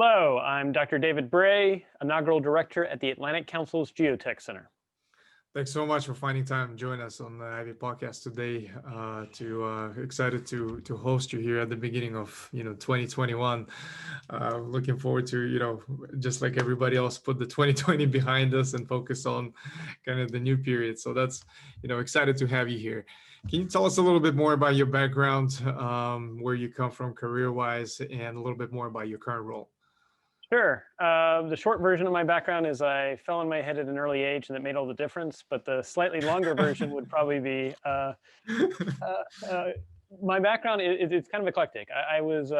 Hello, I'm Dr. David Bray, Inaugural Director at the Atlantic Council's GeoTech Center. Thanks so much for finding time to join us on the Ivy podcast today. Excited to host you here at the beginning of 2021. Looking forward to just like everybody else, put the 2020 behind us and focus on kind of the new period. So that's excited to have you here. Can you tell us a little bit more about your background, where you come from career-wise, and a little bit more about your current role? Sure. The short version of my background is I fell on my head at an early age, and it made all the difference. But the slightly longer version would probably be uh, uh, my background. It's kind of eclectic. I was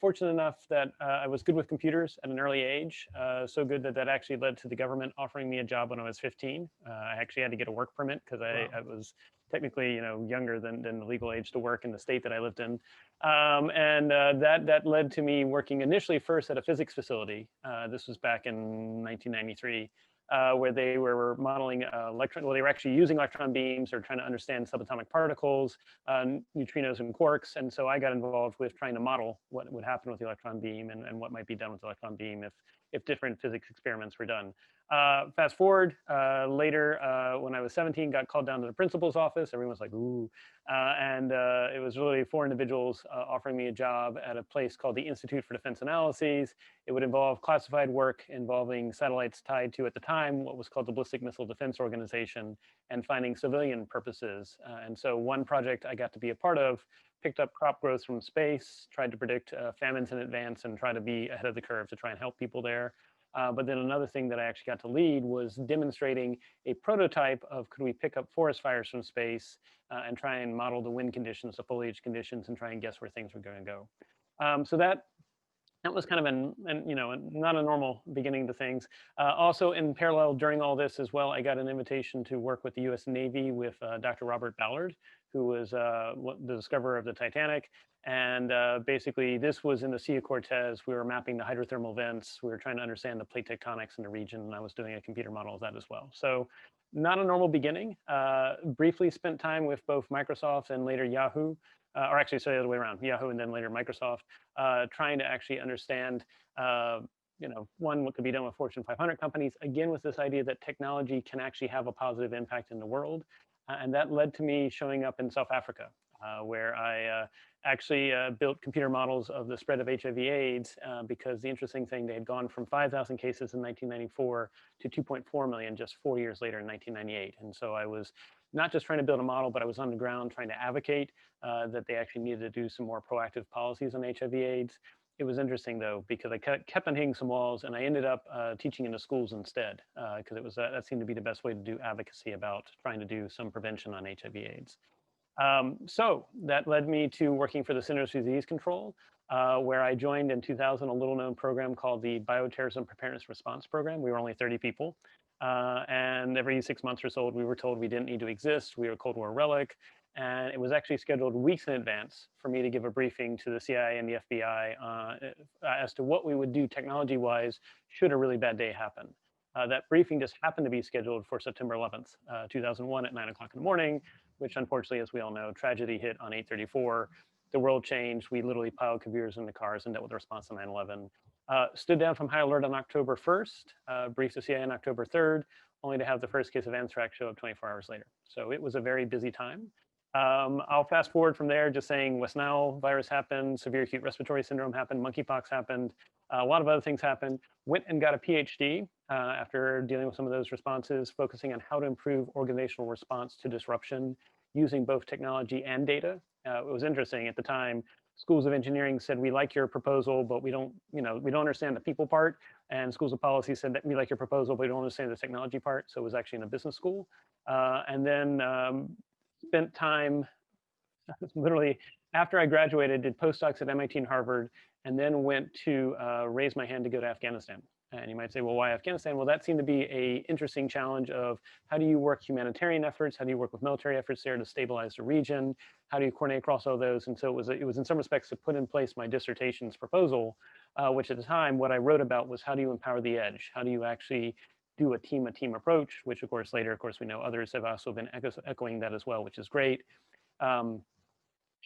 fortunate enough that I was good with computers at an early age. So good that actually led to the government offering me a job when I was 15. I actually had to get a work permit because Wow. I was technically younger than the legal age to work in the state that I lived in. That led to me working initially first at a physics facility. This was back in 1993, where they were modeling electron. Well, they were actually using electron beams or trying to understand subatomic particles, neutrinos and quarks. And so I got involved with trying to model what would happen with the electron beam and what might be done with the electron beam if different physics experiments were done. Fast forward later, when I was 17, got called down to the principal's office. Everyone was like, ooh. It was really four individuals offering me a job at a place called the Institute for Defense Analyses. It would involve classified work involving satellites tied to, at the time, what was called the Ballistic Missile Defense Organization, and finding civilian purposes. And so one project I got to be a part of picked up crop growth from space, tried to predict famines in advance and try to be ahead of the curve to try and help people there. But then another thing that I actually got to lead was demonstrating a prototype of could we pick up forest fires from space and try and model the wind conditions, the foliage conditions, and try and guess where things were going to go. So that was kind of not a normal beginning to things. Also, in parallel during all this as well, I got an invitation to work with the U.S. Navy with Dr. Robert Ballard, who was the discoverer of the Titanic. And basically, this was in the Sea of Cortez. We were mapping the hydrothermal vents. We were trying to understand the plate tectonics in the region, and I was doing a computer model of that as well. So not a normal beginning. Briefly spent time with both Microsoft and later Yahoo, or actually, sorry, the other way around, Yahoo and then later Microsoft, trying to actually understand, one, what could be done with Fortune 500 companies, again, with this idea that technology can actually have a positive impact in the world. And that led to me showing up in South Africa, where I actually built computer models of the spread of HIV/AIDS, because the interesting thing, they had gone from 5,000 cases in 1994 to 2.4 million just 4 years later in 1998. And so I was not just trying to build a model, but I was on the ground trying to advocate that they actually needed to do some more proactive policies on HIV/AIDS. It was interesting though, because I kept on hitting some walls, and I ended up teaching in the schools instead, because it was that seemed to be the best way to do advocacy about trying to do some prevention on HIV/AIDS. So that led me to working for the Centers for Disease Control, where I joined in 2000 a little known program called the Bioterrorism Preparedness Response Program. We were only 30 people. And every 6 months or so, we were told we didn't need to exist. We were a Cold War relic. And it was actually scheduled weeks in advance for me to give a briefing to the CIA and the FBI as to what we would do technology-wise should a really bad day happen. That briefing just happened to be scheduled for September 11th, 2001 at 9 o'clock in the morning, which unfortunately, as we all know, tragedy hit on 8:34. The world changed. We literally piled computers into cars and dealt with the response to 9/11. Stood down from high alert on October 1st, briefed the CIA on October 3rd, only to have the first case of anthrax show up 24 hours later. So it was a very busy time. I'll fast forward from there, just saying West Nile virus happened, severe acute respiratory syndrome happened, monkeypox happened, a lot of other things happened. Went and got a PhD after dealing with some of those responses, focusing on how to improve organizational response to disruption using both technology and data. It was interesting at the time. Schools of engineering said, we like your proposal, but we don't understand the people part. And schools of policy said that we like your proposal, but we don't understand the technology part. So it was actually in a business school. And then spent time literally after I graduated, did postdocs at MIT and Harvard, and then went to raise my hand to go to Afghanistan. And you might say, well, why Afghanistan? Well, that seemed to be an interesting challenge of how do you work humanitarian efforts? How do you work with military efforts there to stabilize the region? How do you coordinate across all those? And so it was in some respects to put in place my dissertation's proposal, which at the time, what I wrote about was how do you empower the edge? How do you actually do a team approach, which of course later, of course, we know others have also been echoing that as well, which is great.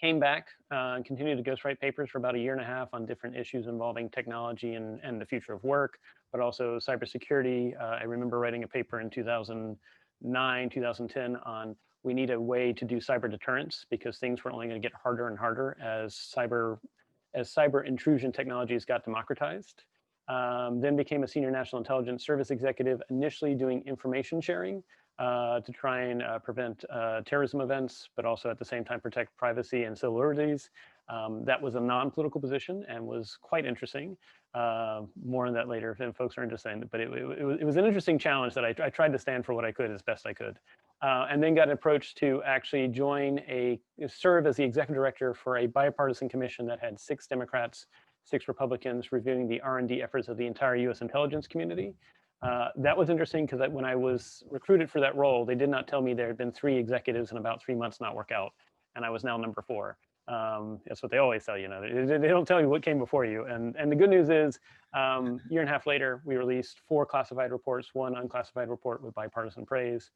Came back and continued to ghostwrite papers for about a year and a half on different issues involving technology and the future of work, but also cybersecurity. I remember writing a paper in 2009, 2010 on we need a way to do cyber deterrence because things were only going to get harder and harder as cyber intrusion technologies got democratized. Then became a senior national intelligence service executive, initially doing information sharing to try and prevent terrorism events, but also at the same time protect privacy and civil liberties. That was a non-political position and was quite interesting. More on that later if folks are interested, but it was an interesting challenge that I tried to stand for what I could as best I could. And then got approached to actually serve as the executive director for a bipartisan commission that had 6 Democrats, 6 Republicans reviewing the R&D efforts of the entire US intelligence community. That was interesting because when I was recruited for that role, they did not tell me there had been 3 executives in about 3 months not work out, and I was now number 4. That's what they always tell you. They don't tell you what came before you. And the good news is, year and a half later, we released 4 classified reports, 1 unclassified report with bipartisan praise,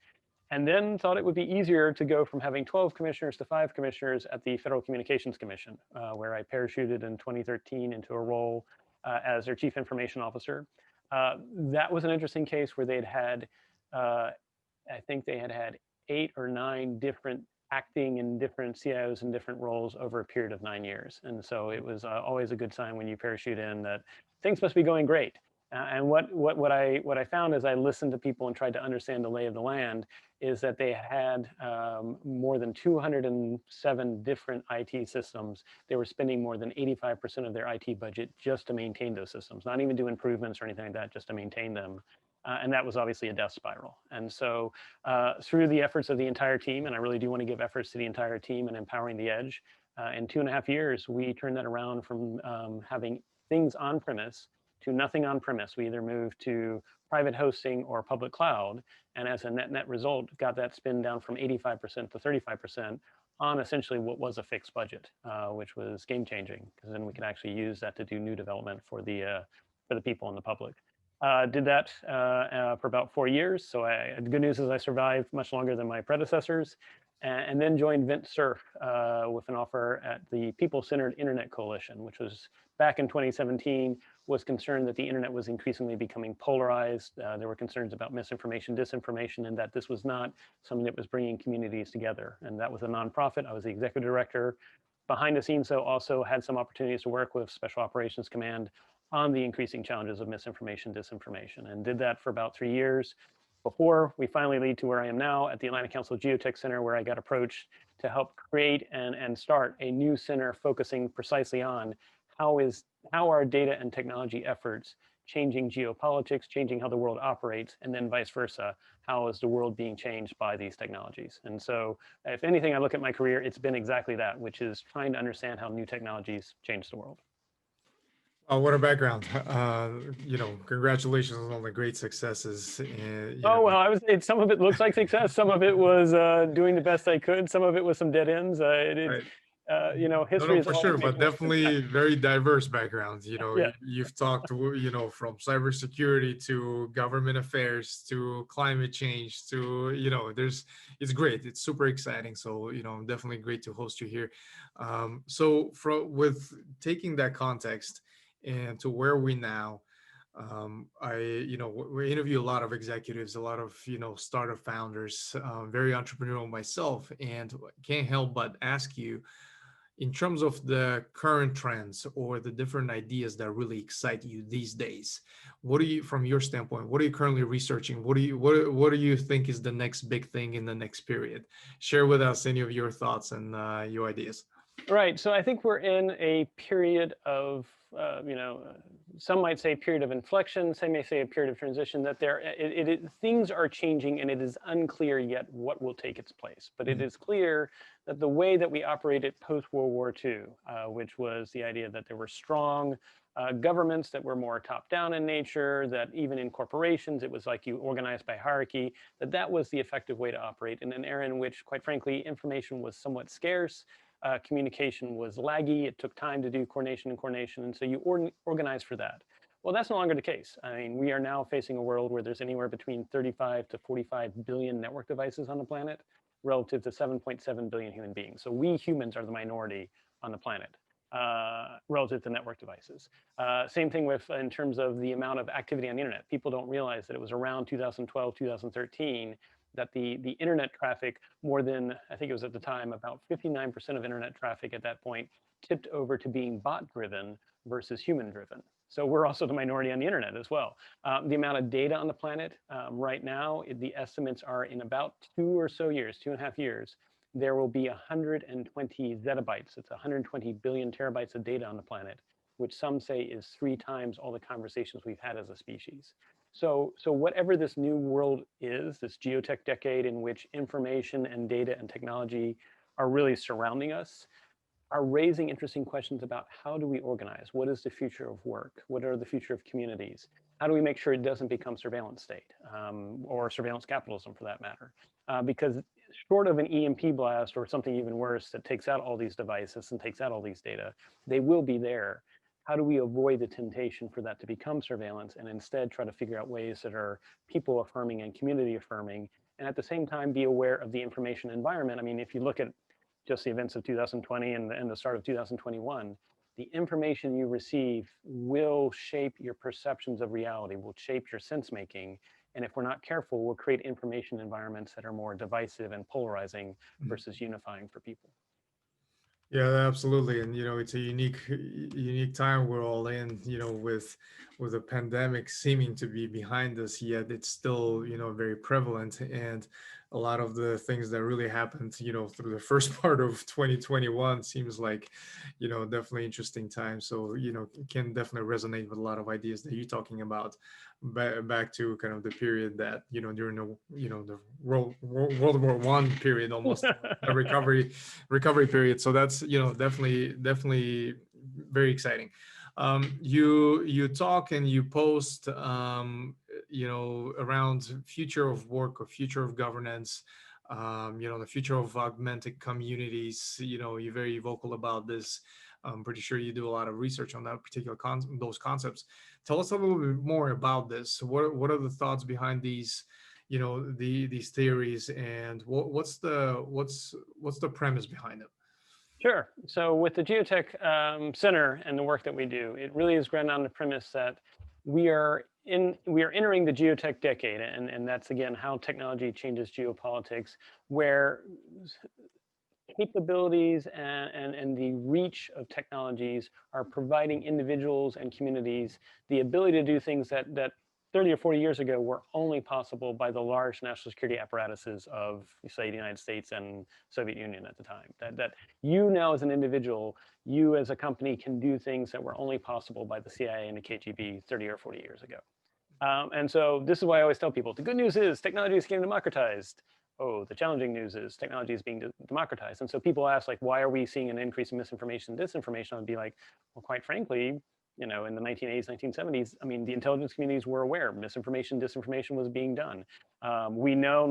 and then thought it would be easier to go from having 12 commissioners to 5 commissioners at the Federal Communications Commission, where I parachuted in 2013 into a role as their chief information officer. That was an interesting case where they'd had, I think they had 8 or 9 different acting in different CIOs in different roles over a period of 9 years. And so it was always a good sign when you parachute in that things must be going great. And what I found as I listened to people and tried to understand the lay of the land is that they had more than 207 different IT systems. They were spending more than 85% of their IT budget just to maintain those systems, not even do improvements or anything like that, just to maintain them. And that was obviously a death spiral. And so through the efforts of the entire team, and I really do want to give efforts to the entire team in empowering the edge, in 2.5 years, we turned that around from having things on premise to nothing on premise. We either moved to private hosting or public cloud, and as a net result, got that spin down from 85% to 35% on essentially what was a fixed budget, which was game changing, because then we could actually use that to do new development for the people and the public. Did that for about 4 years. So the good news is I survived much longer than my predecessors, and then joined Vint Cerf with an offer at the People-Centered Internet Coalition, which was back in 2017, was concerned that the internet was increasingly becoming polarized. There were concerns about misinformation, disinformation, and that this was not something that was bringing communities together. And that was a nonprofit. I was the executive director. Behind the scenes, though, also had some opportunities to work with Special Operations Command on the increasing challenges of misinformation, disinformation, and did that for about 3 years before we finally lead to where I am now at the Atlantic Council GeoTech Center, where I got approached to help create and start a new center focusing precisely on how are data and technology efforts changing geopolitics, changing how the world operates, and then vice versa, how is the world being changed by these technologies? And so if anything, I look at my career, it's been exactly that, which is trying to understand how new technologies change the world. Oh, what a background. Congratulations on all the great successes. Well, some of it looks like success. Some of it was doing the best I could. Some of it was some dead ends. Right. History No, is for always sure, making but definitely very diverse backgrounds. Yeah. You've talked, from cybersecurity to government affairs to climate change to, it's great. It's super exciting. So, definitely great to host you here. With taking that context and to where we now, we interview a lot of executives, a lot of, startup founders, very entrepreneurial myself, and can't help but ask you, in terms of the current trends or the different ideas that really excite you these days, from your standpoint, what are you currently researching? What do you think is the next big thing in the next period? Share with us any of your thoughts and your ideas. Right. So I think we're in a period of, some might say period of inflection, some may say a period of transition, that things are changing and it is unclear yet what will take its place. But it is clear that the way that we operated post-World War II, which was the idea that there were strong governments that were more top-down in nature, that even in corporations, it was like you organized by hierarchy, that was the effective way to operate in an era in which, quite frankly, information was somewhat scarce. Communication was laggy. It took time to do coordination, and so you organize for that. Well, that's no longer the case. I mean, we are now facing a world where there's anywhere between 35 to 45 billion network devices on the planet. relative to 7.7 billion human beings. So we humans are the minority on the planet relative to network devices. Same thing with in terms of the amount of activity on the internet. People don't realize that it was around 2012, 2013 that the internet traffic, more than, I think it was at the time, about 59% of internet traffic at that point tipped over to being bot driven versus human driven. So we're also the minority on the internet as well. The amount of data on the planet right now, the estimates are in about 2.5 years, there will be 120 zettabytes. It's 120 billion terabytes of data on the planet, which some say is 3 times all the conversations we've had as a species. So whatever this new world is, this geotech decade in which information and data and technology are really surrounding us, are raising interesting questions about how do we organize? What is the future of work? What are the future of communities? How do we make sure it doesn't become surveillance state or surveillance capitalism for that matter? Because short of an EMP blast or something even worse that takes out all these devices and takes out all these data, they will be there. How do we avoid the temptation for that to become surveillance and instead try to figure out ways that are people affirming and community affirming, and at the same time be aware of the information environment? I mean, if you look at just the events of 2020 and the start of 2021, the information you receive will shape your perceptions of reality, will shape your sense making. And if we're not careful, we'll create information environments that are more divisive and polarizing versus unifying for people. Yeah, absolutely. And it's a unique time we're all in, with the pandemic seeming to be behind us, yet it's still, very prevalent. And a lot of the things that really happened, through the first part of 2021 seems like, definitely interesting time. So, can definitely resonate with a lot of ideas that you're talking about. Back to kind of the period that, during the World War One period, almost a recovery period. So that's definitely very exciting. You talk and you post around future of work or future of governance, the future of augmented communities. You're very vocal about this. I'm pretty sure you do a lot of research on that particular those concepts. Tell us a little bit more about this. What are the thoughts behind these these theories, and what's the premise behind them? Sure. So with the GeoTech Center and the work that we do, it really is grounded on the premise that we are entering the geotech decade, and that's again how technology changes geopolitics, where capabilities and the reach of technologies are providing individuals and communities the ability to do things that 30 or 40 years ago were only possible by the large national security apparatuses of, say, the United States and Soviet Union at the time. That you now as an individual, you as a company can do things that were only possible by the CIA and the KGB 30 or 40 years ago. And so this is why I always tell people, the good news is technology is getting democratized. Oh, the challenging news is technology is being democratized. And so people ask, like, why are we seeing an increase in misinformation, disinformation? I'd be like, well, quite frankly, in the 1980s, 1970s, I mean, the intelligence communities were aware misinformation, disinformation was being done. We know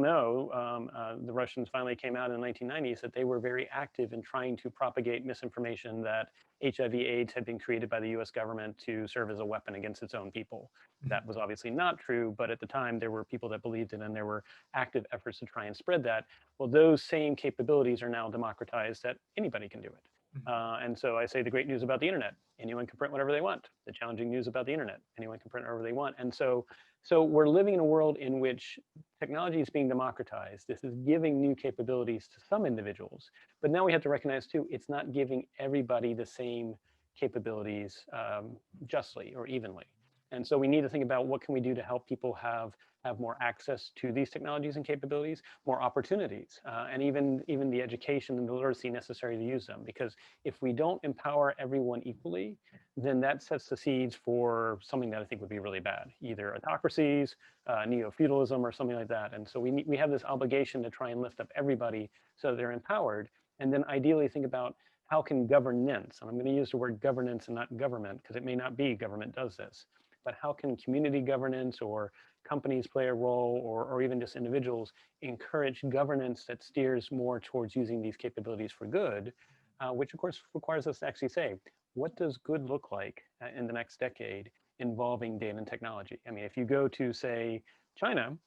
the Russians finally came out in the 1990s that they were very active in trying to propagate misinformation that HIV/AIDS had been created by the US government to serve as a weapon against its own people. That was obviously not true, but at the time there were people that believed it and there were active efforts to try and spread that. Well, those same capabilities are now democratized that anybody can do it. And so I say the great news about the internet, anyone can print whatever they want. The challenging news about the internet, anyone can print whatever they want. And so we're living in a world in which technology is being democratized. This is giving new capabilities to some individuals. But now we have to recognize too, it's not giving everybody the same capabilities justly or evenly. And so we need to think about what can we do to help people have more access to these technologies and capabilities, more opportunities, and even the education and the literacy necessary to use them. Because if we don't empower everyone equally, then that sets the seeds for something that I think would be really bad, either autocracies, neo-feudalism, or something like that. And so we have this obligation to try and lift up everybody so they're empowered, and then ideally think about how can governance, and I'm going to use the word governance and not government, because it may not be government does this, but how can community governance or companies play a role, or even just individuals encourage governance that steers more towards using these capabilities for good, which of course requires us to actually say, what does good look like in the next decade involving data and technology? I mean, if you go to, say, China,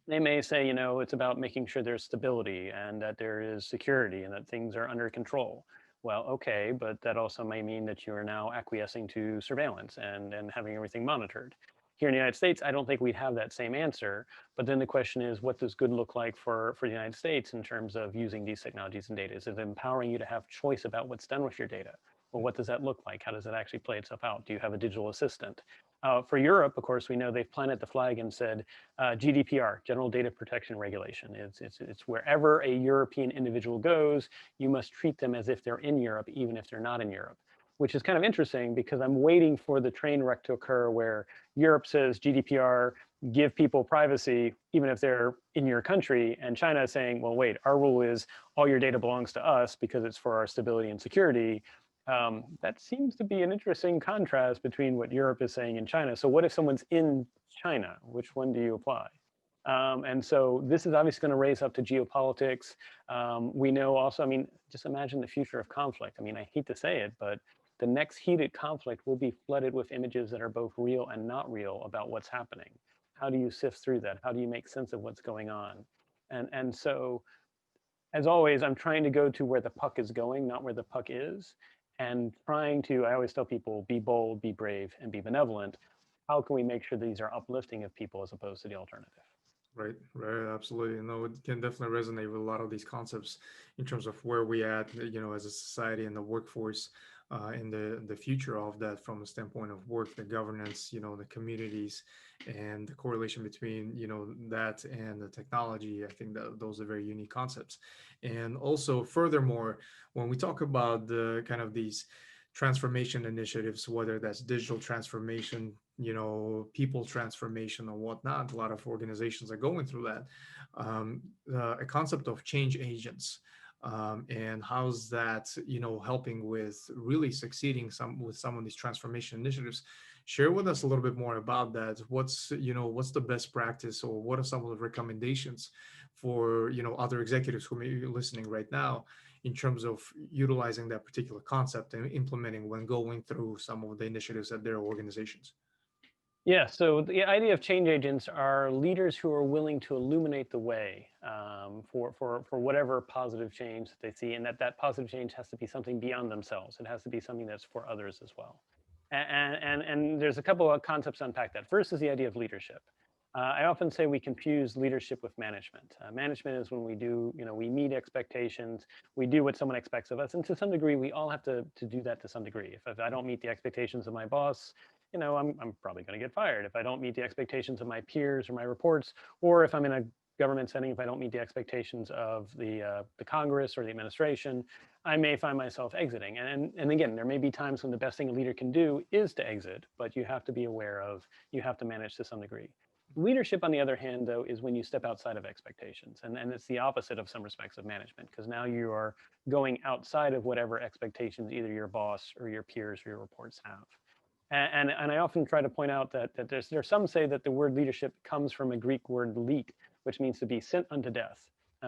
They may say, it's about making sure there's stability and that there is security and that things are under control. Well, okay, but that also may mean that you are now acquiescing to surveillance and having everything monitored. Here in the United States, I don't think we'd have that same answer. But then the question is, what does good look like for the United States in terms of using these technologies and data? Is it empowering you to have choice about what's done with your data? Well, what does that look like? How does it actually play itself out? Do you have a digital assistant? For Europe, of course, we know they've planted the flag and said GDPR, General Data Protection Regulation. It's wherever a European individual goes, you must treat them as if they're in Europe, even if they're not in Europe, which is kind of interesting because I'm waiting for the train wreck to occur where Europe says GDPR, give people privacy, even if they're in your country, and China is saying, well, wait, our rule is all your data belongs to us because it's for our stability and security. That seems to be an interesting contrast between what Europe is saying and China. So what if someone's in China? Which one do you apply? And so this is obviously going to raise up to geopolitics. We know also, I mean, just imagine the future of conflict. I mean, I hate to say it, but the next heated conflict will be flooded with images that are both real and not real about what's happening. How do you sift through that? How do you make sense of what's going on? And so as always, I'm trying to go to where the puck is going, not where the puck is, and trying to, I always tell people, be bold, be brave, and be benevolent. How can we make sure these are uplifting of people as opposed to the alternative? Right, right, absolutely. No, it can definitely resonate with a lot of these concepts in terms of where we at, as a society and the workforce, in the future of that from the standpoint of work, the governance, the communities, and the correlation between, that and the technology. I think that those are very unique concepts. And also, furthermore, when we talk about the kind of these transformation initiatives, whether that's digital transformation, people transformation or whatnot. A lot of organizations are going through that. A concept of change agents, and how's that, helping with really succeeding with some of these transformation initiatives. Share with us a little bit more about that. What's the best practice, or what are some of the recommendations for, other executives who may be listening right now in terms of utilizing that particular concept and implementing when going through some of the initiatives at their organizations? Yeah, so the idea of change agents are leaders who are willing to illuminate the way for whatever positive change that they see, and that positive change has to be something beyond themselves. It has to be something that's for others as well. And there's a couple of concepts to unpack that. First is the idea of leadership. I often say we confuse leadership with management. Management is when we do, we meet expectations, we do what someone expects of us, and to some degree, we all have to do that to some degree. If I don't meet the expectations of my boss, I'm probably going to get fired. If I don't meet the expectations of my peers or my reports, or if I'm in a government setting, if I don't meet the expectations of the Congress or the administration, I may find myself exiting. And again, there may be times when the best thing a leader can do is to exit, but you have to be aware of, you have to manage to some degree. Leadership, on the other hand, though, is when you step outside of expectations. And it's the opposite of some respects of management, because now you are going outside of whatever expectations either your boss or your peers or your reports have. And I often try to point out that there's some say that the word leadership comes from a Greek word leet, which means to be sent unto death.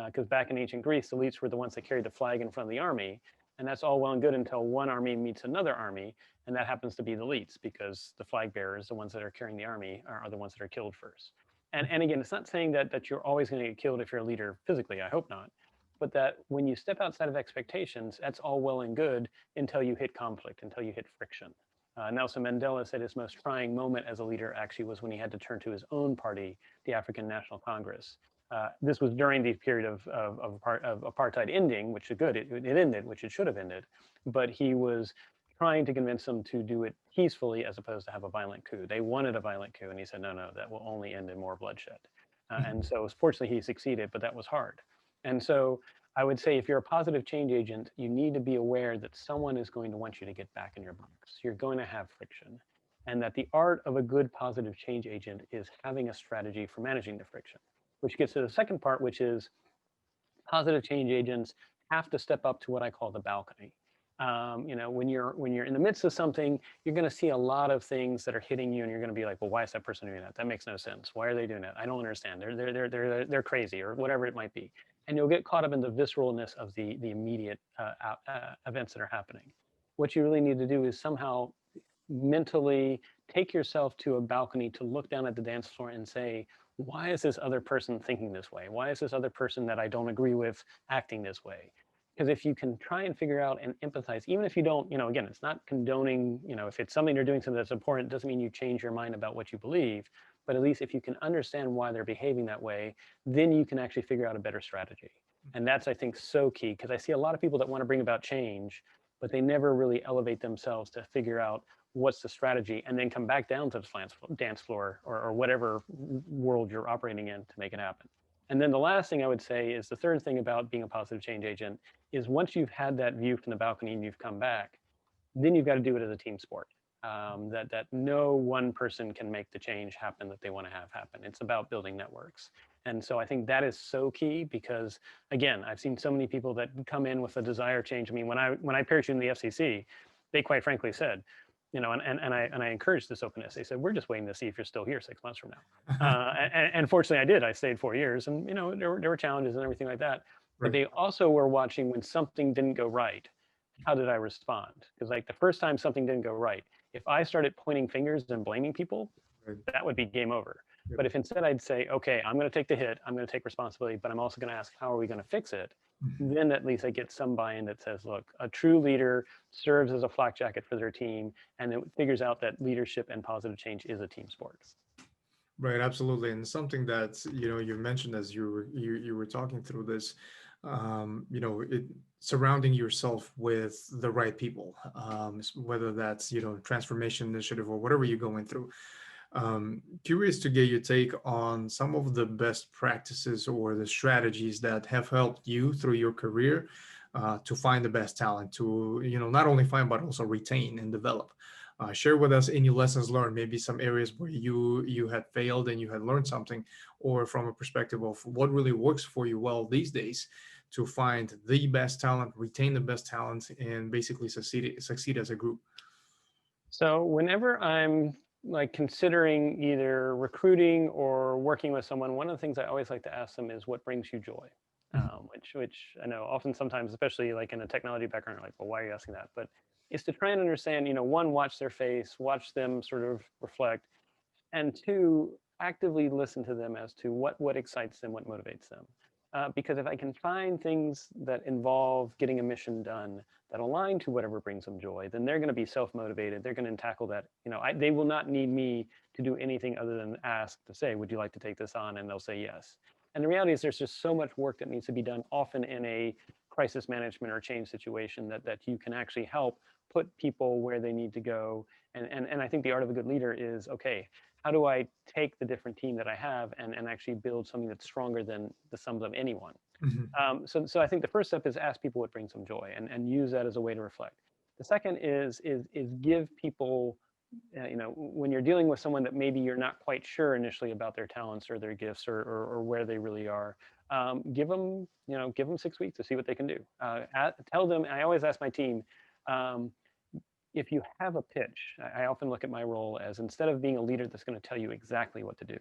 Because back in ancient Greece, the leets were the ones that carried the flag in front of the army. And that's all well and good until one army meets another army, and that happens to be the leets, because the flag bearers, the ones that are carrying the army, are the ones that are killed first. And again, it's not saying that you're always going to get killed if you're a leader physically, I hope not, but that when you step outside of expectations, that's all well and good until you hit conflict, until you hit friction. Nelson Mandela said his most trying moment as a leader actually was when he had to turn to his own party, the African National Congress. This was during the period of apartheid ending, which is good. It ended, which it should have ended, but he was trying to convince them to do it peacefully as opposed to have a violent coup. They wanted a violent coup, and he said, no, that will only end in more bloodshed. And so fortunately he succeeded, but that was hard. And so I would say if you're a positive change agent, you need to be aware that someone is going to want you to get back in your box. You're going to have friction. And that the art of a good positive change agent is having a strategy for managing the friction, which gets to the second part, which is positive change agents have to step up to what I call the balcony. When you're in the midst of something, you're going to see a lot of things that are hitting you, and you're going to be like, well, why is that person doing that? That makes no sense. Why are they doing that? I don't understand. They're crazy, or whatever it might be. And you'll get caught up in the visceralness of the immediate events that are happening. What you really need to do is somehow mentally take yourself to a balcony to look down at the dance floor and say, why is this other person thinking this way? Why is this other person that I don't agree with acting this way? Because if you can try and figure out and empathize, even if you don't, again, it's not condoning, if it's something they're doing something that's important, it doesn't mean you change your mind about what you believe, but at least if you can understand why they're behaving that way, then you can actually figure out a better strategy. And that's, I think, so key, because I see a lot of people that want to bring about change, but they never really elevate themselves to figure out what's the strategy and then come back down to the dance floor or whatever world you're operating in to make it happen. And then the last thing I would say is the third thing about being a positive change agent is once you've had that view from the balcony and you've come back, then you've got to do it as a team sport. That no one person can make the change happen that they want to have happen. It's about building networks. And so I think that is so key because, again, I've seen so many people that come in with a desire change. I mean, when I parachuted in the FCC, they quite frankly said, and I encouraged this openness. They said, we're just waiting to see if you're still here 6 months from now. And fortunately I did. I stayed 4 years and, there were challenges and everything like that. But Right. they also were watching when something didn't go right. How did I respond? Because like the first time something didn't go right, if I started pointing fingers and blaming people, Right. that would be game over. Yep. But if instead I'd say, okay, I'm going to take the hit, I'm going to take responsibility, but I'm also going to ask, how are we going to fix it? Then at least I get some buy-in that says, look, a true leader serves as a flak jacket for their team, and it figures out that leadership and positive change is a team sport. Right, absolutely, and something that you mentioned as you were talking through this, it surrounding yourself with the right people, whether that's transformation initiative or whatever you're going through. Curious to get your take on some of the best practices or the strategies that have helped you through your career to find the best talent, to not only find but also retain and develop. Share with us any lessons learned, maybe some areas where you had failed and you had learned something, or from a perspective of what really works for you well these days to find the best talent, retain the best talent, and basically succeed as a group. So whenever I'm like considering either recruiting or working with someone, one of the things I always like to ask them is what brings you joy? Which I know often sometimes, especially like in a technology background, like, well, why are you asking that? But it's to try and understand, one, watch their face, watch them sort of reflect, and two, actively listen to them as to what excites them, what motivates them. Because if I can find things that involve getting a mission done that align to whatever brings them joy, then they're going to be self-motivated. They're going to tackle that. They will not need me to do anything other than ask to say, would you like to take this on? And they'll say yes. And the reality is there's just so much work that needs to be done, often in a crisis management or change situation, that you can actually help put people where they need to go. And I think the art of a good leader is, okay, how do I take the different team that I have and actually build something that's stronger than the sums of anyone? So I think the first step is ask people what brings them joy and use that as a way to reflect. The second is give people, when you're dealing with someone that maybe you're not quite sure initially about their talents or their gifts or where they really are, give them 6 weeks to see what they can do. Tell them, I always ask my team, if you have a pitch, I often look at my role as, instead of being a leader that's going to tell you exactly what to do,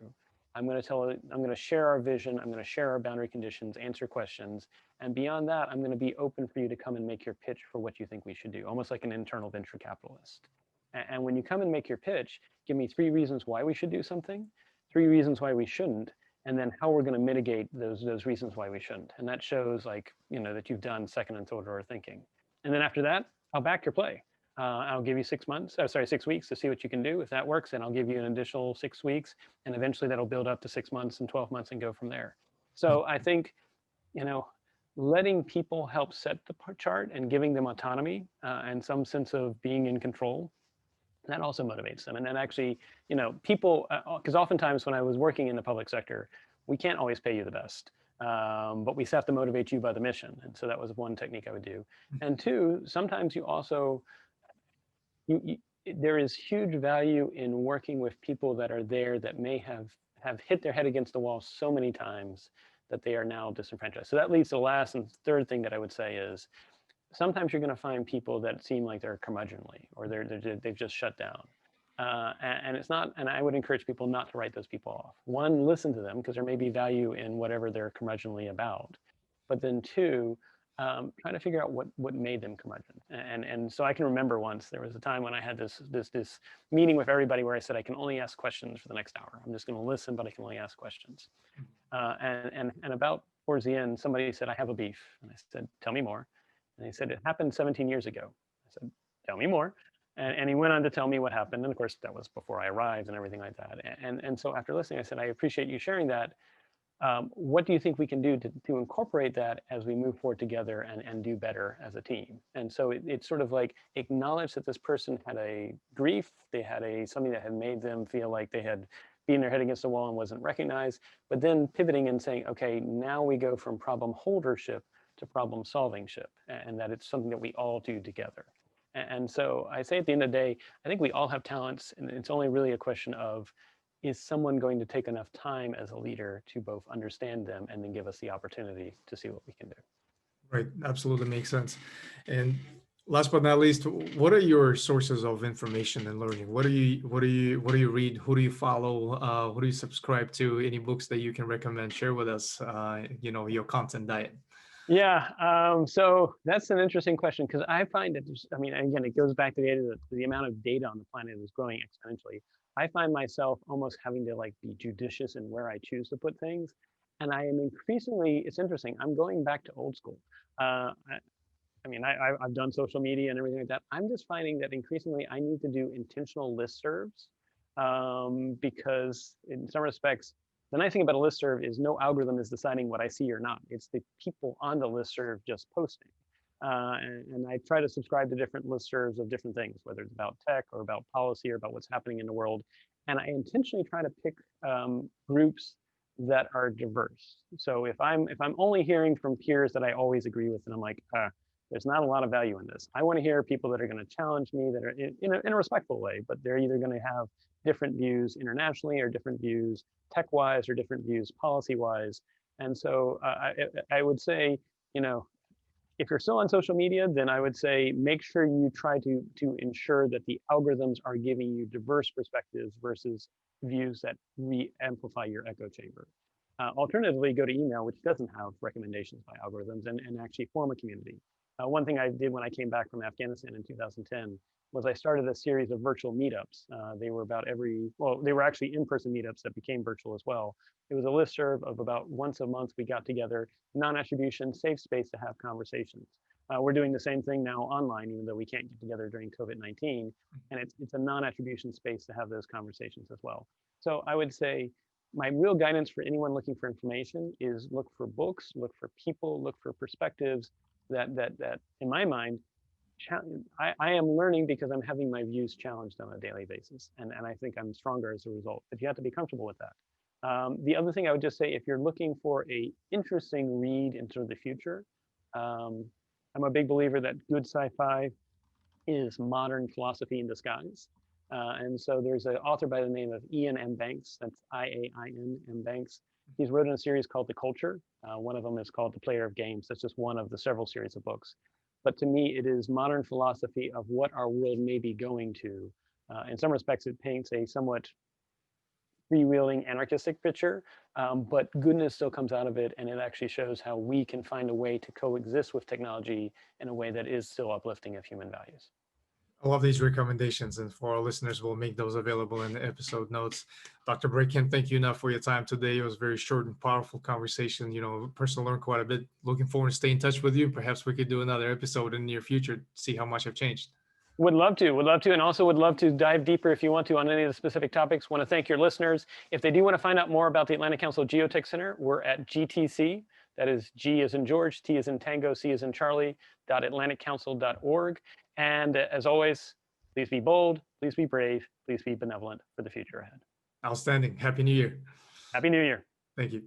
I'm going to share our vision, I'm going to share our boundary conditions, answer questions, and beyond that, I'm going to be open for you to come and make your pitch for what you think we should do, almost like an internal venture capitalist. And when you come and make your pitch, give me 3 reasons why we should do something, 3 reasons why we shouldn't, and then how we're going to mitigate those reasons why we shouldn't. And that shows that you've done second and third order thinking. And then after that, I'll back your play. I'll give you 6 weeks to see what you can do. If that works, then I'll give you an additional 6 weeks, and eventually that'll build up to 6 months and 12 months and go from there. So I think, letting people help set the chart and giving them autonomy and some sense of being in control, that also motivates them. And then actually, people, because oftentimes when I was working in the public sector, we can't always pay you the best. But we have to motivate you by the mission. And so that was one technique I would do. And two, sometimes you also, there is huge value in working with people that are there that may have hit their head against the wall so many times that they are now disenfranchised. So that leads to the last and third thing that I would say is, sometimes you're going to find people that seem like they're curmudgeonly or they've just shut down. And it's not, and I would encourage people not to write those people off. One, listen to them because there may be value in whatever they're curmudgeonly about. But then two, trying to figure out what made them curmudgeon. And so I can remember once there was a time when I had this meeting with everybody where I said I can only ask questions for the next hour. I'm just going to listen, but I can only ask questions. And about towards the end, somebody said, I have a beef. And I said, tell me more. And he said, it happened 17 years ago. I said, tell me more. And he went on to tell me what happened. And of course, that was before I arrived and everything like that. And so after listening, I said, I appreciate you sharing that. What do you think we can do to incorporate that as we move forward together and do better as a team? And so it's sort of like acknowledge that this person had a grief, they had something that had made them feel like they had beaten their head against the wall and wasn't recognized, but then pivoting and saying, okay, now we go from problem holdership to problem solvingship, and that it's something that we all do together. And so I say at the end of the day, I think we all have talents, and it's only really a question of, is someone going to take enough time as a leader to both understand them and then give us the opportunity to see what we can do? Right, absolutely makes sense. And last but not least, what are your sources of information and learning? What do you read? Who do you follow? Who do you subscribe to? Any books that you can recommend? Share with us, your content diet. Yeah, so that's an interesting question, because I find that again, it goes back to the idea that the amount of data on the planet is growing exponentially. I find myself almost having to be judicious in where I choose to put things. And I am increasingly, it's interesting, I'm going back to old school. I've done social media and everything like that. I'm just finding that increasingly I need to do intentional listservs, because in some respects, the nice thing about a listserv is no algorithm is deciding what I see or not. It's the people on the listserv just posting. And I try to subscribe to different listservs of different things, whether it's about tech or about policy or about what's happening in the world. And I intentionally try to pick groups that are diverse. So if I'm only hearing from peers that I always agree with, and I'm like, there's not a lot of value in this. I want to hear people that are going to challenge me, that are in a respectful way, but they're either going to have different views internationally or different views tech-wise or different views policy-wise. And so I would say, if you're still on social media, then I would say make sure you try to ensure that the algorithms are giving you diverse perspectives versus views that re-amplify your echo chamber. Alternatively, go to email, which doesn't have recommendations by algorithms, and actually form a community. One thing I did when I came back from Afghanistan in 2010 was I started a series of virtual meetups. They were they were actually in-person meetups that became virtual as well. It was a listserv of about once a month we got together, non-attribution, safe space to have conversations. We're doing the same thing now online, even though we can't get together during COVID-19, and it's a non-attribution space to have those conversations as well. So I would say my real guidance for anyone looking for information is look for books, look for people, look for perspectives that in my mind, I am learning because I'm having my views challenged on a daily basis, and I think I'm stronger as a result. But you have to be comfortable with that. The other thing I would just say, if you're looking for a interesting read into the future, I'm a big believer that good sci-fi is modern philosophy in disguise. And so there's an author by the name of Iain M. Banks, that's I-A-I-N M. Banks. He's written a series called The Culture. One of them is called The Player of Games. That's just one of the several series of books. But to me, it is modern philosophy of what our world may be going to. In some respects, it paints a somewhat freewheeling anarchistic picture, but goodness still comes out of it, and it actually shows how we can find a way to coexist with technology in a way that is still uplifting of human values. I love these recommendations, and for our listeners, we'll make those available in the episode notes. Dr. Bray, can't thank you enough for your time today. It was a very short and powerful conversation. Personally learned quite a bit. Looking forward to stay in touch with you. Perhaps we could do another episode in the near future to see how much I've changed. Would love to, and also would love to dive deeper if you want to on any of the specific topics. Want to thank your listeners. If they do want to find out more about the Atlantic Council GeoTech Center, we're at GTC. That is G as in George, T as in Tango, C as in Charlie, .atlanticcouncil.org. And as always, please be bold, please be brave, please be benevolent for the future ahead. Outstanding. Happy New Year. Happy New Year. Thank you.